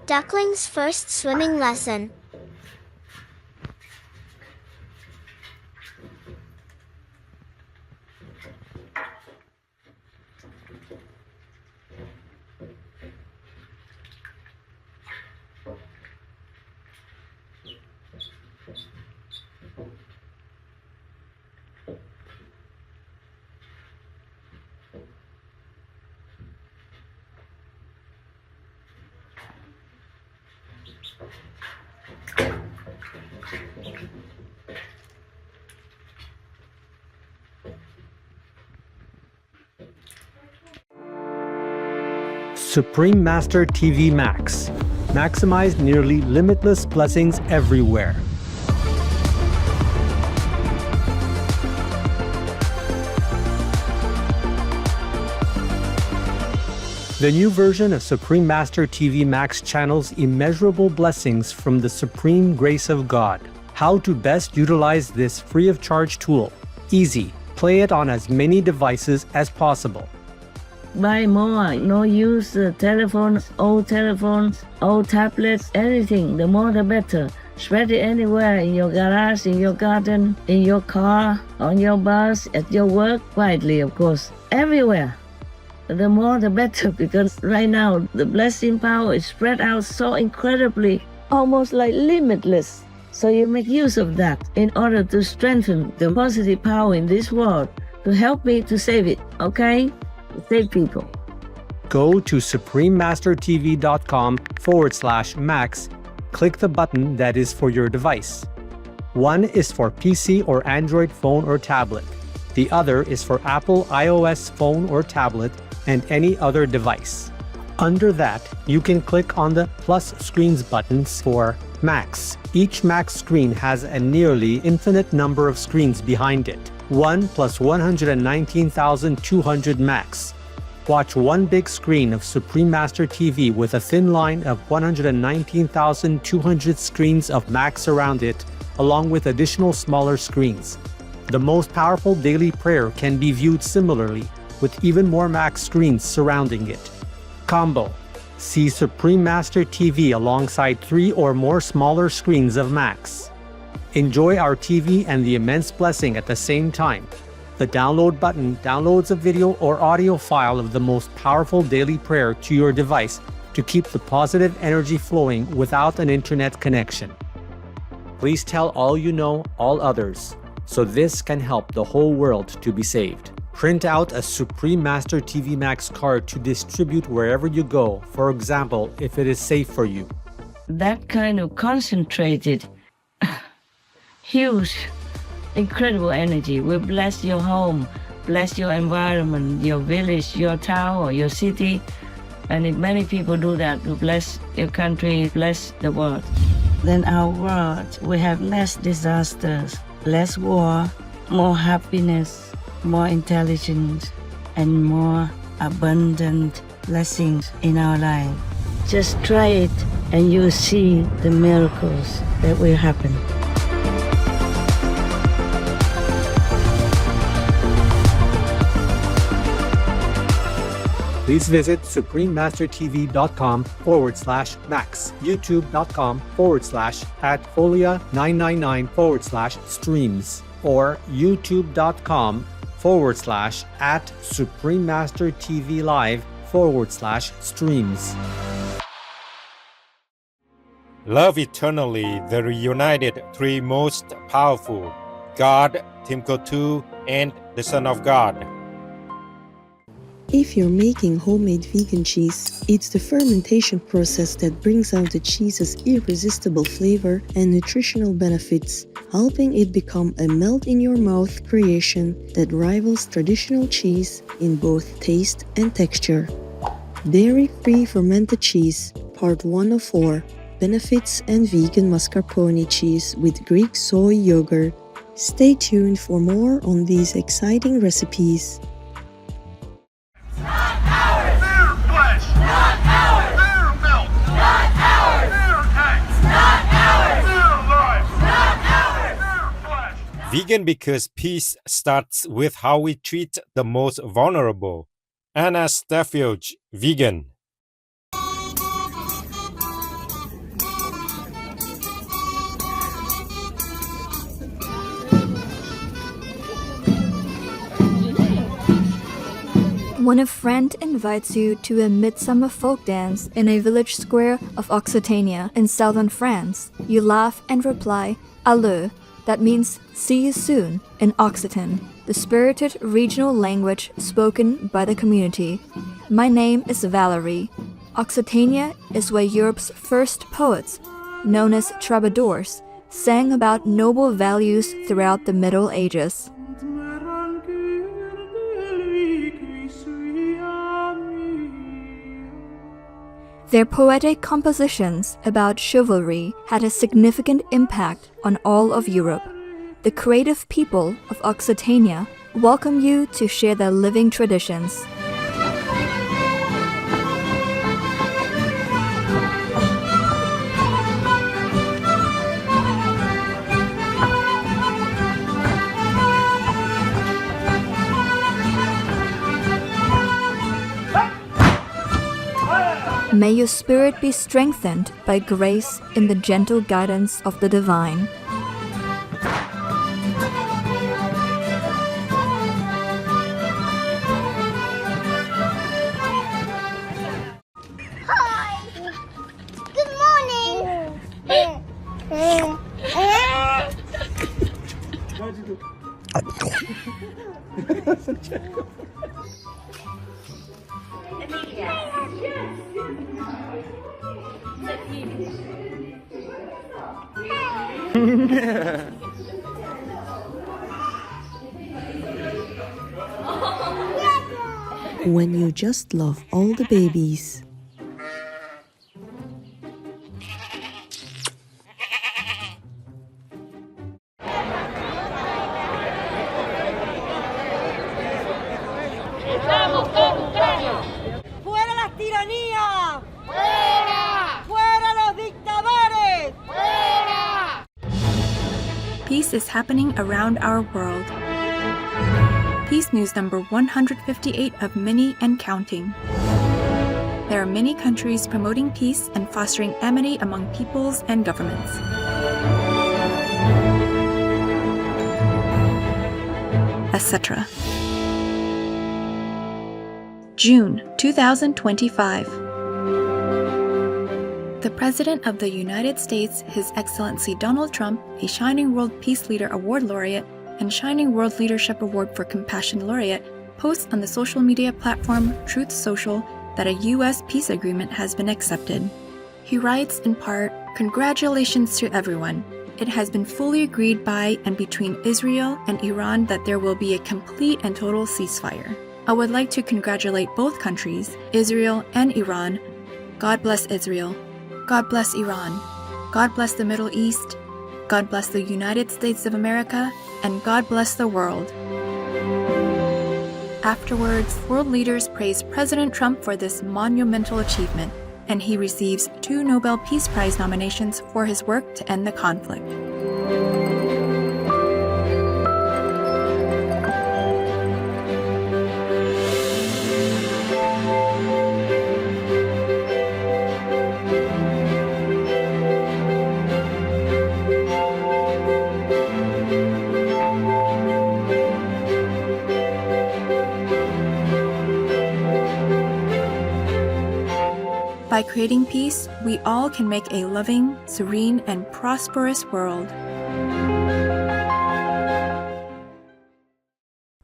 Duckling's first swimming lesson. Supreme Master TV Max. Maximize nearly limitless blessings everywhere. The new version of Supreme Master TV Max channels immeasurable blessings from the supreme grace of God. How to best utilize this free of charge tool. Easy. Play it on as many devices as possible. Buy more, no use telephones, old tablets, anything, the more the better. Spread it anywhere, in your garage, in your garden, in your car, on your bus, at your work, widely of course, everywhere. The more the better, because right now the blessing power is spread out so incredibly, almost like limitless. So you make use of that in order to strengthen the positive power in this world, to help me to save it, okay? Save people. Go to suprememastertv.com/max. Click the button that is for your device. One is for PC or Android phone or tablet. The other is for Apple iOS phone or tablet and any other device. Under that, you can click on the plus screens buttons for Max. Each Max screen has a nearly infinite number of screens behind it. 1 plus 119,200 Max. Watch one big screen of Supreme Master TV with a thin line of 119,200 screens of Max around it, along with additional smaller screens. The most powerful daily prayer can be viewed similarly, with even more Max screens surrounding it. Combo. See Supreme Master TV alongside 3 or more smaller screens of Max. Enjoy our TV and the immense blessing at the same time. The download button downloads a video or audio file of the most powerful daily prayer to your device to keep the positive energy flowing without an internet connection. Please tell all you know, all others, so this can help the whole world to be saved. Print out a Supreme Master TV Max card to distribute wherever you go, for example, if it is safe for you. That kind of concentrated, huge, incredible energy will bless your home, bless your environment, your village, your town, or your city. And if many people do that, will bless your country, bless the world. Then our world will have less disasters, less war, more happiness, more intelligence, and more abundant blessings in our life. Just try it and you'll see the miracles that will happen. Please visit suprememastertv.com/max, youtube.com/@folia999/streams, or youtube.com/@suprememastertvlive/streams. Love eternally the reunited three most powerful, God, Timko2, and the Son of God. If you're making homemade vegan cheese, it's the fermentation process that brings out the cheese's irresistible flavor and nutritional benefits, helping it become a melt-in-your-mouth creation that rivals traditional cheese in both taste and texture. Dairy-free fermented cheese, Part 1 of 4, benefits and vegan mascarpone cheese with Greek soy yogurt. Stay tuned for more on these exciting recipes. Vegan because peace starts with how we treat the most vulnerable. Anna Steffiog, vegan. When a friend invites you to a midsummer folk dance in a village square of Occitania in southern France, you laugh and reply, "Alleux," that means "see you soon" in Occitan, the spirited regional language spoken by the community. My name is Valerie. Occitania is where Europe's first poets, known as troubadours, sang about noble values throughout the Middle Ages. Their poetic compositions about chivalry had a significant impact on all of Europe. The creative people of Occitania welcome you to share their living traditions. May your spirit be strengthened by grace in the gentle guidance of the divine. Hi! Good morning! When you just love all the babies. ¡Fuera las tiranías! ¡Fuera! ¡Fuera los dictadores! ¡Fuera! Peace is happening around our world. Peace News number 158 of many and counting. There are many countries promoting peace and fostering amity among peoples and governments. Etc. June 2025. The President of the United States, His Excellency Donald Trump, a Shining World Peace Leader Award Laureate and Shining World Leadership Award for Compassion Laureate, posts on the social media platform Truth Social that a U.S. peace agreement has been accepted. He writes in part, "Congratulations to everyone. It has been fully agreed by and between Israel and Iran that there will be a complete and total ceasefire. I would like to congratulate both countries, Israel and Iran. God bless Israel. God bless Iran. God bless the Middle East. God bless the United States of America. And God bless the world." Afterwards, world leaders praised President Trump for this monumental achievement, and he receives 2 Nobel Peace Prize nominations for his work to end the conflict. By creating peace, we all can make a loving, serene, and prosperous world.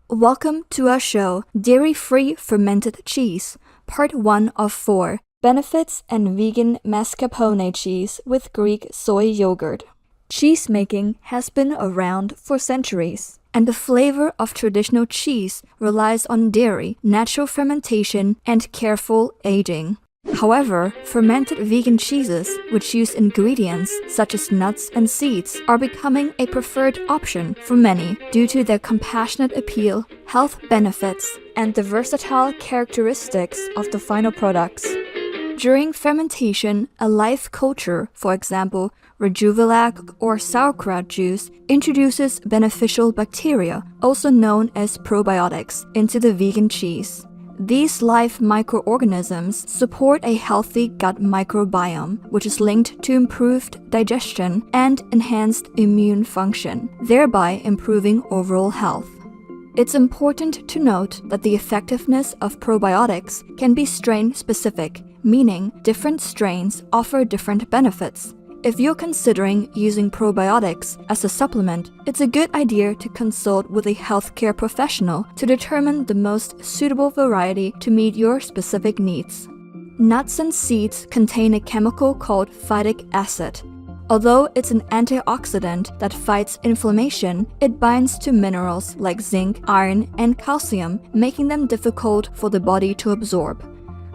Welcome to our show, Dairy-Free Fermented Cheese, Part 1 of 4, Benefits and Vegan Mascarpone Cheese with Greek Soy Yogurt. Cheese making has been around for centuries, and the flavor of traditional cheese relies on dairy, natural fermentation, and careful aging. However, fermented vegan cheeses, which use ingredients such as nuts and seeds, are becoming a preferred option for many due to their compassionate appeal, health benefits, and the versatile characteristics of the final products. During fermentation, a life culture, for example, Rejuvilac or sauerkraut juice, introduces beneficial bacteria, also known as probiotics, into the vegan cheese. These live microorganisms support a healthy gut microbiome, which is linked to improved digestion and enhanced immune function, thereby improving overall health. It's important to note that the effectiveness of probiotics can be strain-specific, meaning different strains offer different benefits. If you're considering using probiotics as a supplement, it's a good idea to consult with a healthcare professional to determine the most suitable variety to meet your specific needs. Nuts and seeds contain a chemical called phytic acid. Although it's an antioxidant that fights inflammation, it binds to minerals like zinc, iron, and calcium, making them difficult for the body to absorb.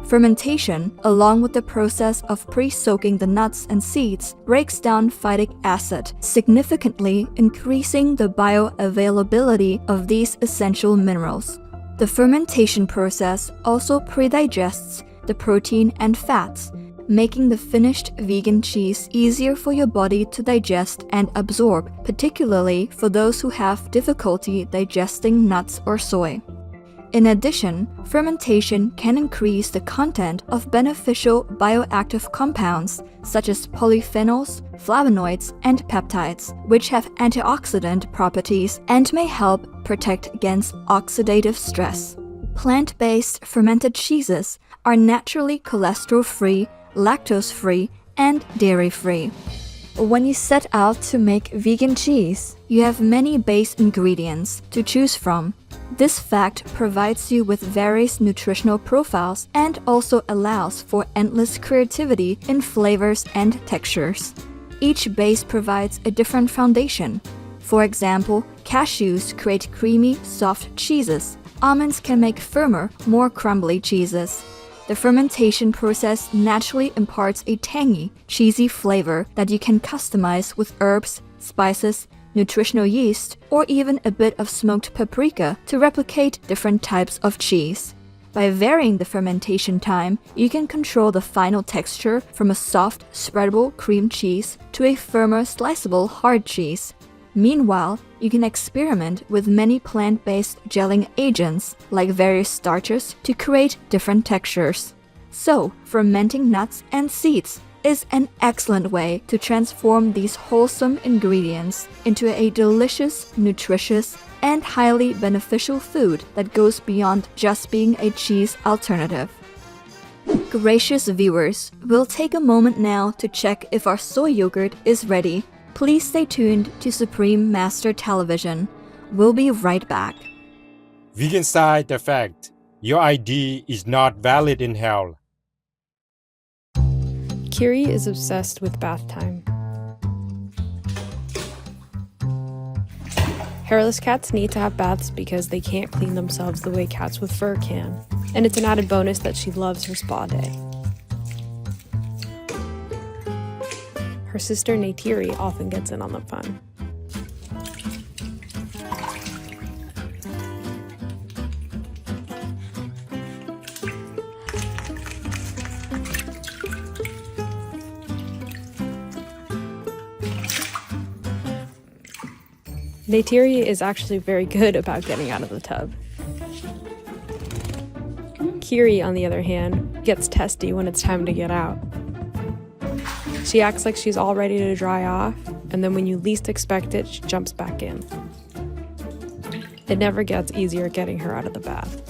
Fermentation, along with the process of pre-soaking the nuts and seeds, breaks down phytic acid, significantly increasing the bioavailability of these essential minerals. The fermentation process also pre-digests the protein and fats, making the finished vegan cheese easier for your body to digest and absorb, particularly for those who have difficulty digesting nuts or soy. In addition, fermentation can increase the content of beneficial bioactive compounds such as polyphenols, flavonoids, and peptides, which have antioxidant properties and may help protect against oxidative stress. Plant-based fermented cheeses are naturally cholesterol-free, lactose-free, and dairy-free. When you set out to make vegan cheese, you have many base ingredients to choose from. This fact provides you with various nutritional profiles and also allows for endless creativity in flavors and textures. Each base provides a different foundation. For example, cashews create creamy, soft cheeses. Almonds can make firmer, more crumbly cheeses. The fermentation process naturally imparts a tangy, cheesy flavor that you can customize with herbs, spices, nutritional yeast, or even a bit of smoked paprika to replicate different types of cheese. By varying the fermentation time, you can control the final texture from a soft, spreadable cream cheese to a firmer, sliceable hard cheese. Meanwhile, you can experiment with many plant-based gelling agents, like various starches, to create different textures. So, fermenting nuts and seeds is an excellent way to transform these wholesome ingredients into a delicious, nutritious, and highly beneficial food that goes beyond just being a cheese alternative. Gracious viewers, we'll take a moment now to check if our soy yogurt is ready. Please stay tuned to Supreme Master Television. We'll be right back. Vegan side effect. Your ID is not valid in hell. Kiri is obsessed with bath time. Hairless cats need to have baths because they can't clean themselves the way cats with fur can. And it's an added bonus that she loves her spa day. Her sister Neytiri often gets in on the fun. Neytiri is actually very good about getting out of the tub. Kiri, on the other hand, gets testy when it's time to get out. She acts like she's all ready to dry off, and then when you least expect it, she jumps back in. It never gets easier getting her out of the bath.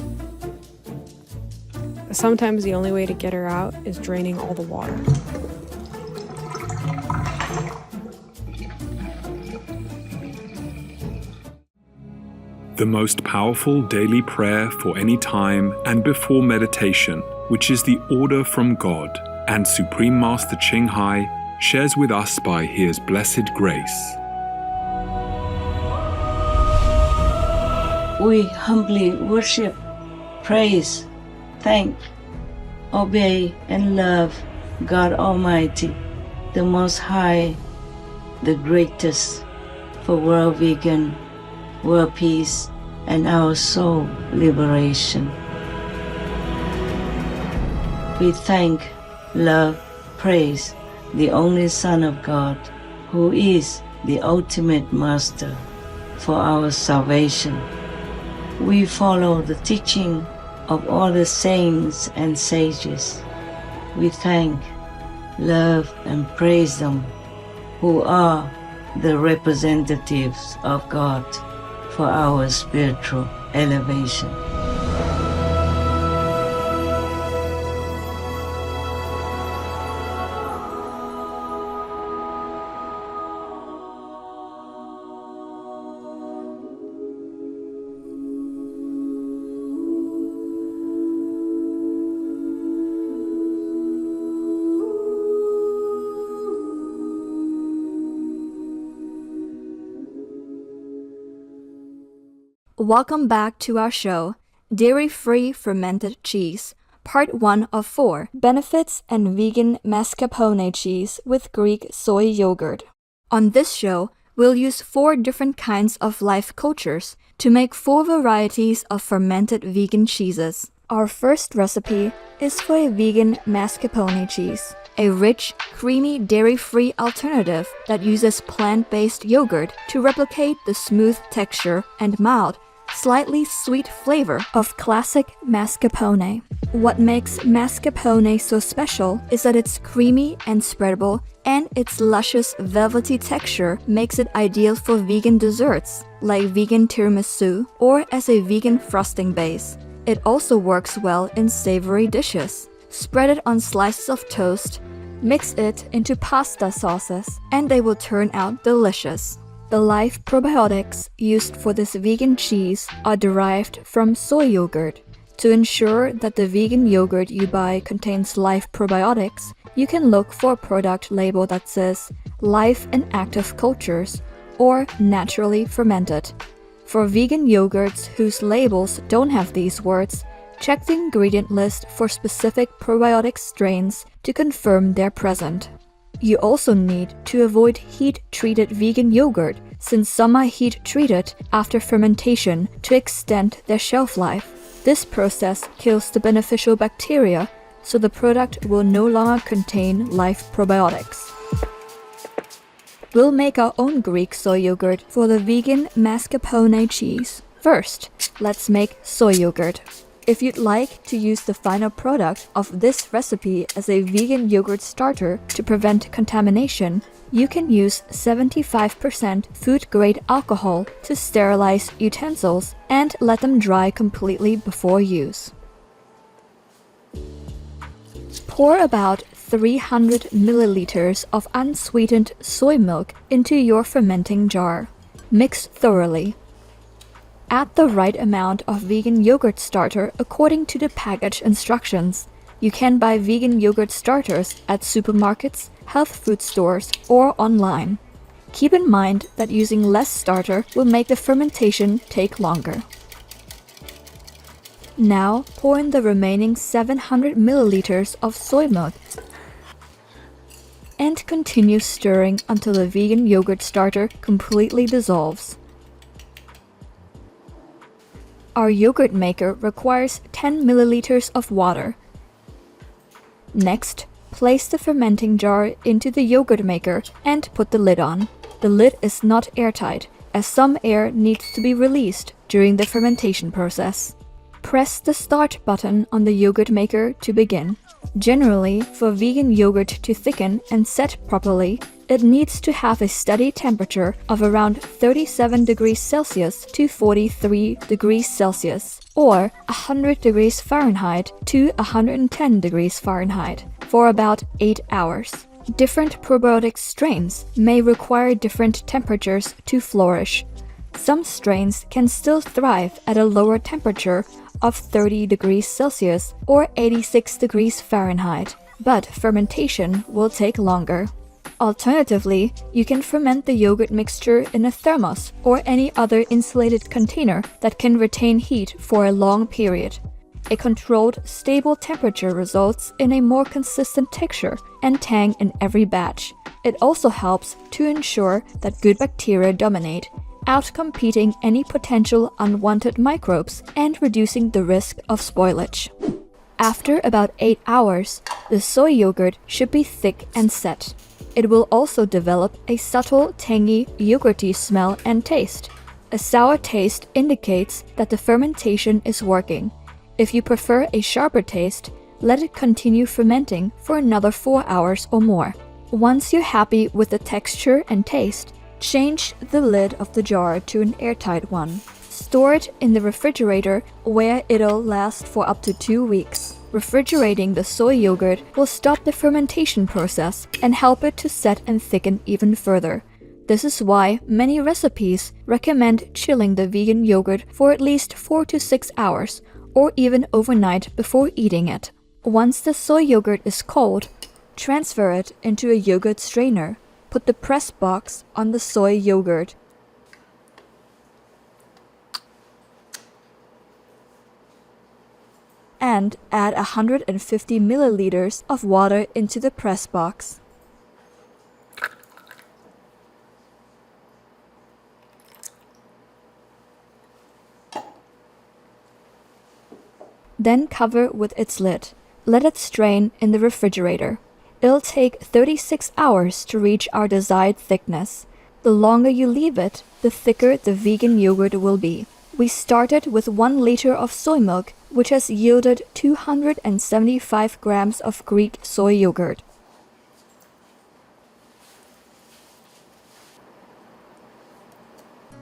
Sometimes the only way to get her out is draining all the water. The most powerful daily prayer for any time and before meditation, which is the order from God, and Supreme Master Ching Hai shares with us by His blessed grace. We humbly worship, praise, thank, obey, and love God Almighty, the Most High, the greatest, for world vegan, world peace, and our soul liberation. We thank, love, praise the only Son of God, who is the ultimate Master for our salvation. We follow the teaching of all the saints and sages. We thank, love, and praise them, who are the representatives of God for our spiritual elevation. Welcome back to our show, Dairy-Free Fermented Cheese, Part 1 of 4, Benefits and Vegan Mascarpone Cheese with Greek Soy Yogurt. On this show, we'll use 4 different kinds of life cultures to make 4 varieties of fermented vegan cheeses. Our first recipe is for a vegan mascarpone cheese, a rich, creamy, dairy-free alternative that uses plant-based yogurt to replicate the smooth texture and mild, slightly sweet flavor of classic mascarpone. What makes mascarpone so special is that it's creamy and spreadable, and its luscious, velvety texture makes it ideal for vegan desserts, like vegan tiramisu, or as a vegan frosting base. It also works well in savory dishes. Spread it on slices of toast, mix it into pasta sauces, and they will turn out delicious. The life probiotics used for this vegan cheese are derived from soy yogurt. To ensure that the vegan yogurt you buy contains life probiotics, you can look for a product label that says life and active cultures or naturally fermented. For vegan yogurts whose labels don't have these words, check the ingredient list for specific probiotic strains to confirm they're present. You also need to avoid heat-treated vegan yogurt, since some are heat-treated after fermentation to extend their shelf life. This process kills the beneficial bacteria, so the product will no longer contain life probiotics. We'll make our own Greek soy yogurt for the vegan mascarpone cheese. First, let's make soy yogurt. If you'd like to use the final product of this recipe as a vegan yogurt starter to prevent contamination, you can use 75% food-grade alcohol to sterilize utensils and let them dry completely before use. Pour about 300 milliliters of unsweetened soy milk into your fermenting jar. Mix thoroughly. Add the right amount of vegan yogurt starter according to the package instructions. You can buy vegan yogurt starters at supermarkets, health food stores, or online. Keep in mind that using less starter will make the fermentation take longer. Now pour in the remaining 700 milliliters of soy milk and continue stirring until the vegan yogurt starter completely dissolves. Our yogurt maker requires 10 milliliters of water. Next, place the fermenting jar into the yogurt maker and put the lid on. The lid is not airtight, as some air needs to be released during the fermentation process. Press the start button on the yogurt maker to begin. Generally, for vegan yogurt to thicken and set properly, it needs to have a steady temperature of around 37 degrees Celsius to 43 degrees Celsius, or 100 degrees Fahrenheit to 110 degrees Fahrenheit, for about 8 hours. Different probiotic strains may require different temperatures to flourish. Some strains can still thrive at a lower temperature of 30 degrees Celsius or 86 degrees Fahrenheit, but fermentation will take longer. Alternatively, you can ferment the yogurt mixture in a thermos or any other insulated container that can retain heat for a long period. A controlled, stable temperature results in a more consistent texture and tang in every batch. It also helps to ensure that good bacteria dominate, outcompeting any potential unwanted microbes and reducing the risk of spoilage. After about 8 hours, the soy yogurt should be thick and set. It will also develop a subtle, tangy, yogurty smell and taste. A sour taste indicates that the fermentation is working. If you prefer a sharper taste, let it continue fermenting for another 4 hours or more. Once you're happy with the texture and taste, Change the lid of the jar to an airtight one. Store it in the refrigerator where it'll last for up to 2 weeks. Refrigerating the soy yogurt will stop the fermentation process and help it to set and thicken even further. This is why many recipes recommend chilling the vegan yogurt for at least 4 to 6 hours, or even overnight before eating it. Once the soy yogurt is cold, transfer it into a yogurt strainer. Put the press box on the soy yogurt. And add 150 milliliters of water into the press box. Then cover with its lid. Let it strain in the refrigerator. It'll take 36 hours to reach our desired thickness. The longer you leave it, the thicker the vegan yogurt will be. We started with 1 liter of soy milk, which has yielded 275 grams of Greek soy yogurt.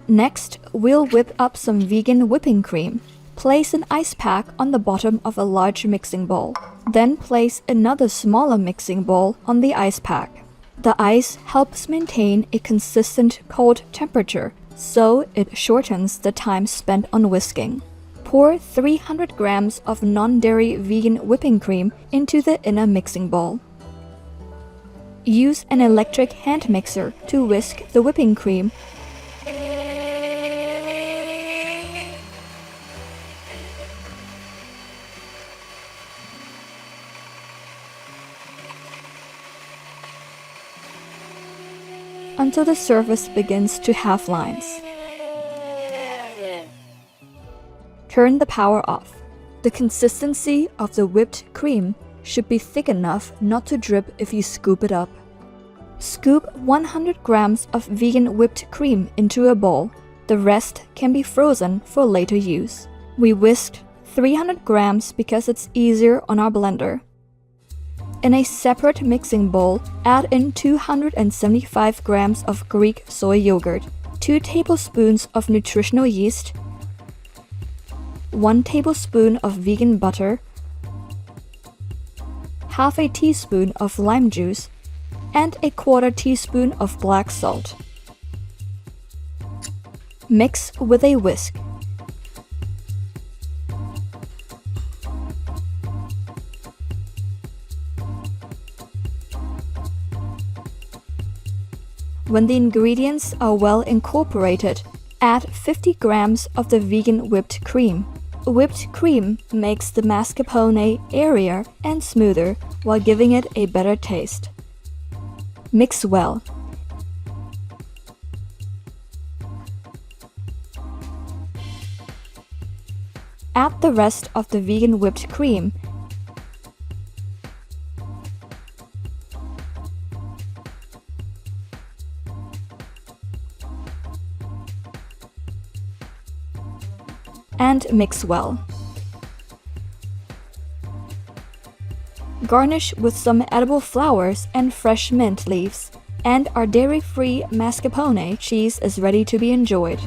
Next, we'll whip up some vegan whipping cream. Place an ice pack on the bottom of a large mixing bowl. Then place another smaller mixing bowl on the ice pack. The ice helps maintain a consistent cold temperature, so it shortens the time spent on whisking. Pour 300 grams of non-dairy vegan whipping cream into the inner mixing bowl. Use an electric hand mixer to whisk the whipping cream until the surface begins to have lines. Turn the power off. The consistency of the whipped cream should be thick enough not to drip if you scoop it up. Scoop 100 grams of vegan whipped cream into a bowl. The rest can be frozen for later use. We whisked 300 grams because it's easier on our blender. In a separate mixing bowl, add in 275 grams of Greek soy yogurt, 2 tablespoons of nutritional yeast, 1 tablespoon of vegan butter, half a teaspoon of lime juice, and a 1/4 teaspoon of black salt. Mix with a whisk. When the ingredients are well incorporated, add 50 grams of the vegan whipped cream. Whipped cream makes the mascarpone airier and smoother while giving it a better taste. Mix well. Add the rest of the vegan whipped cream and mix well. Garnish with some edible flowers and fresh mint leaves, and our dairy-free mascarpone cheese is ready to be enjoyed.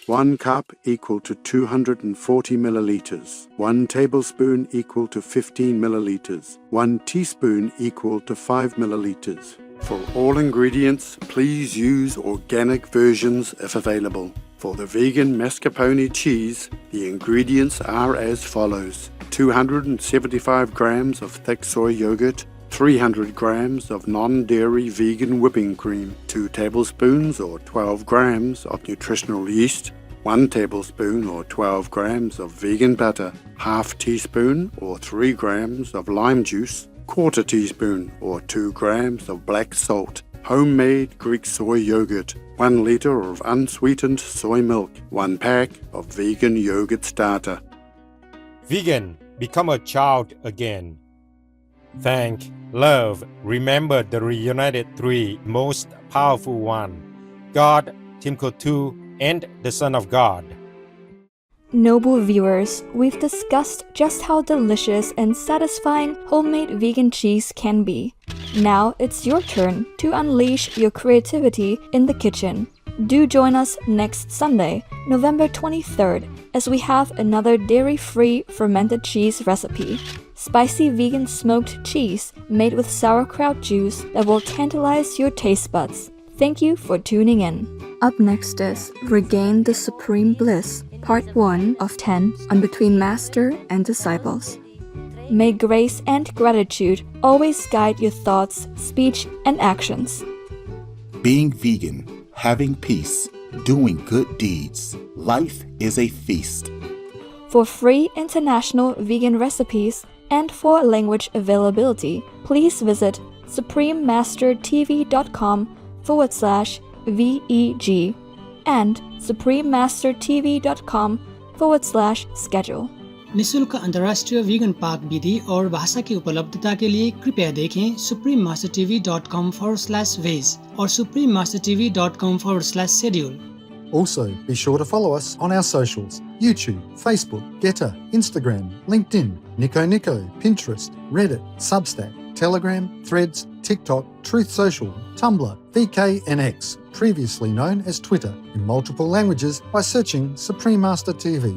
1 cup equal to 240 milliliters. 1 tablespoon equal to 15 milliliters. 1 teaspoon equal to 5 milliliters. For all ingredients, please use organic versions if available. For the vegan mascarpone cheese, the ingredients are as follows: 275 grams of thick soy yogurt, 300 grams of non-dairy vegan whipping cream, 2 tablespoons or 12 grams of nutritional yeast, 1 tablespoon or 12 grams of vegan butter, half teaspoon or 3 grams of lime juice, 1/4 teaspoon or 2 grams of black salt, homemade Greek soy yogurt, 1 liter of unsweetened soy milk, 1 pack of vegan yogurt starter. Vegan, become a child again. Thank, love, remember the reunited 3 most powerful one, God, Timko, and the Son of God. Noble viewers, we've discussed just how delicious and satisfying homemade vegan cheese can be. Now it's your turn to unleash your creativity in the kitchen. Do join us next Sunday, November 23rd, as we have another dairy-free fermented cheese recipe. Spicy vegan smoked cheese made with sauerkraut juice that will tantalize your taste buds. Thank you for tuning in. Up next is Regain the Supreme Bliss, Part 1 of 10 on Between Master and Disciples. May grace and gratitude always guide your thoughts, speech, and actions. Being vegan, having peace, doing good deeds. Life is a feast. For free international vegan recipes and for language availability, please visit suprememastertv.com/VEG and suprememastertv.com/schedule. निःशुल्क अंतर्राष्ट्रीय vegan पाक विधि और भाषा की उपलब्धता के लिए कृपया देखें suprememastertv.com/veg और suprememastertv.com/schedule. Also, be sure to follow us on our socials: YouTube, Facebook, Getter, Instagram, LinkedIn, Nico, Pinterest, Reddit, Substack, Telegram, Threads, TikTok, Truth Social, Tumblr, VK and X, previously known as Twitter, in multiple languages by searching Supreme Master TV.